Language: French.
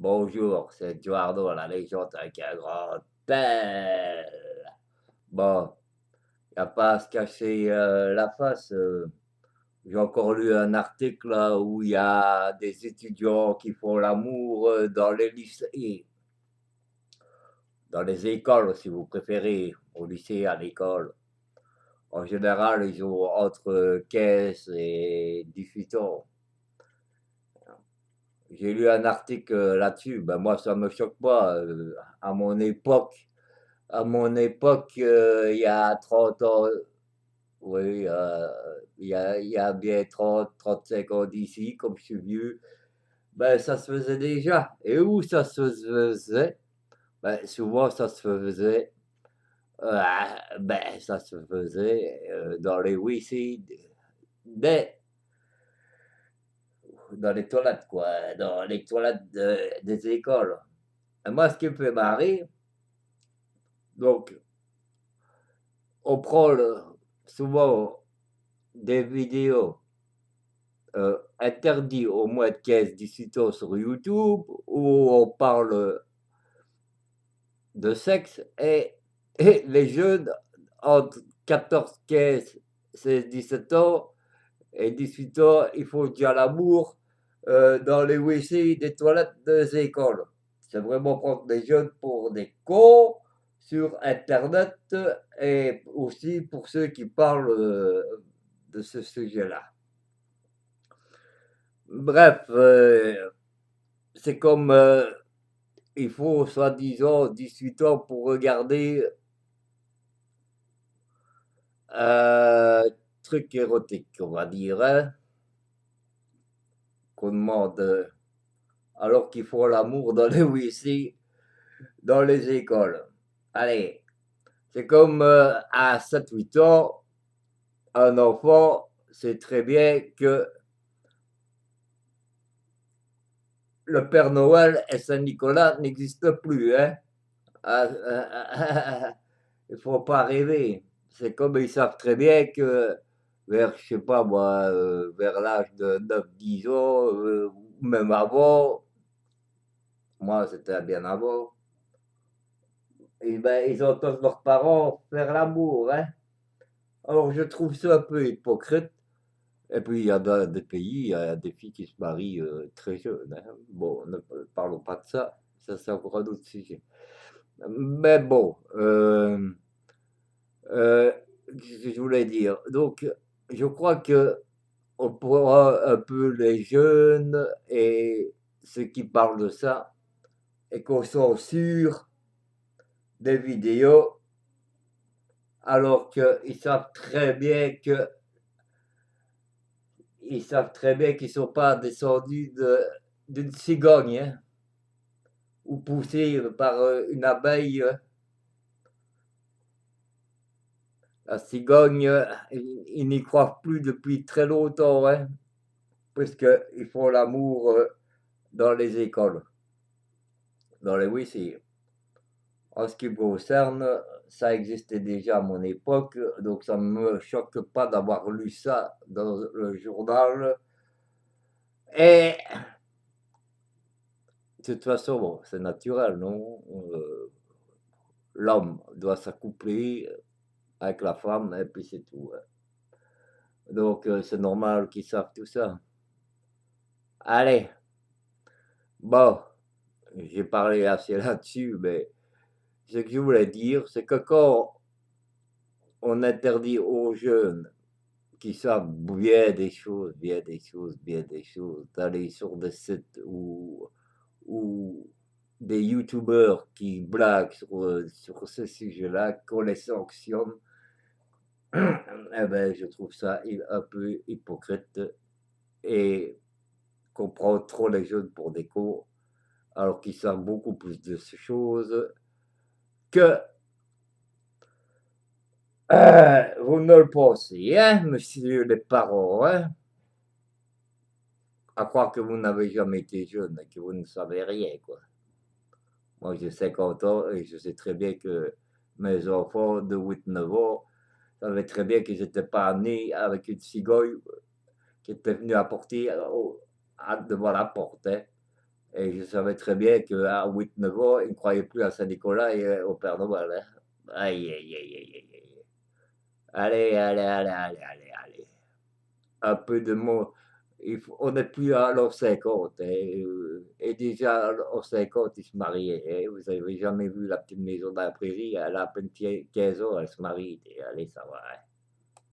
Bonjour, c'est Eduardo, la légende avec un grand L. Bon, y a pas à se cacher la face. J'ai encore lu un article là, où il y a des étudiants qui font l'amour dans les lycées, dans les écoles si vous préférez, au lycée, à l'école. En général, ils ont entre 15 et 18 ans. J'ai lu un article là-dessus. Ben moi, ça me choque pas. À mon époque, il y a 30 ans, oui, il y a bien 30, 35 ans d'ici, comme je suis vieux, ben, ça se faisait déjà. Et où ça se faisait? Ben, souvent, ça se faisait, ça se faisait dans les WC, des, dans les toilettes, quoi, dans les toilettes des écoles. Et moi, ce qui me fait marrer, donc, on prend souvent des vidéos interdit au moins de 15-18 ans sur YouTube où on parle de sexe et les jeunes entre 14, 15, 16, 17 ans et 18 ans, il faut déjà l'amour dans les WC des toilettes des écoles. C'est vraiment prendre des jeunes pour des cons sur Internet et aussi pour ceux qui parlent de ce sujet-là. Bref, c'est comme il faut soi-disant 18 ans pour regarder un truc érotique, on va dire, hein, qu'on demande alors qu'ils font l'amour dans les WC, dans les écoles. Allez, c'est comme à 7-8 ans, un enfant sait très bien que le Père Noël et Saint-Nicolas n'existent plus. Hein. Il faut pas rêver. C'est comme ils savent très bien que vers, je sais pas moi, vers l'âge de 9, 10 ans, ou même avant, moi c'était bien avant, et ben, ils entendent leurs parents faire l'amour. Hein. Alors je trouve ça un peu hypocrite. Et puis il y a des pays, il y a des filles qui se marient très jeunes. Hein. Bon, ne parlons pas de ça, ça c'est encore un autre sujet. Mais bon, qu'est-ce que je voulais dire? Donc, je crois que on pourra un peu les jeunes et ceux qui parlent de ça, et qu'on censure des vidéos alors qu'ils savent très bien que ils savent très bien qu'ils ne sont pas descendus d'une cigogne, hein, ou poussés par une abeille. La cigogne, ils n'y croient plus depuis très longtemps, hein, puisqu'ils font l'amour dans les écoles, dans les WC. En ce qui me concerne, ça existait déjà à mon époque, donc ça ne me choque pas d'avoir lu ça dans le journal. Et de toute façon, bon, c'est naturel, non? L'homme doit s'accoupler avec la femme et puis c'est tout. Hein. Donc c'est normal qu'ils savent tout ça. Allez, bon, j'ai parlé assez là-dessus, mais ce que je voulais dire, c'est que quand on interdit aux jeunes qui savent bien des choses, bien des choses, bien des choses, d'aller sur des sites ou des youtubeurs qui blaguent sur ce sujet-là, qu'on les sanctionne, eh ben, je trouve ça un peu hypocrite et qu'on prend trop les jeunes pour des cons, alors qu'ils savent beaucoup plus de ces choses que vous ne le pensez, hein, monsieur les parents, hein? À croire que vous n'avez jamais été jeune et que vous ne savez rien, quoi. Moi, j'ai 50 ans et je sais très bien que mes enfants de 8, 9 ans savaient très bien qu'ils n'étaient pas nés avec une cigogne qui était venue apporter devant la porte. Hein. Et je savais très bien qu'à 8-9 ans, il ne croyait plus à Saint-Nicolas et au Père Noël, hein. Aïe, aïe, aïe, aïe, aïe, aïe. Allez, allez, allez, allez, allez, allez. Un peu de mots. On n'est plus à l'an 50, hein, et déjà, en 50, il se mariait, hein. Vous avez jamais vu la petite maison dans la prairie, elle a à peine 15 ans, elle se marie. Et allez, ça va, hein.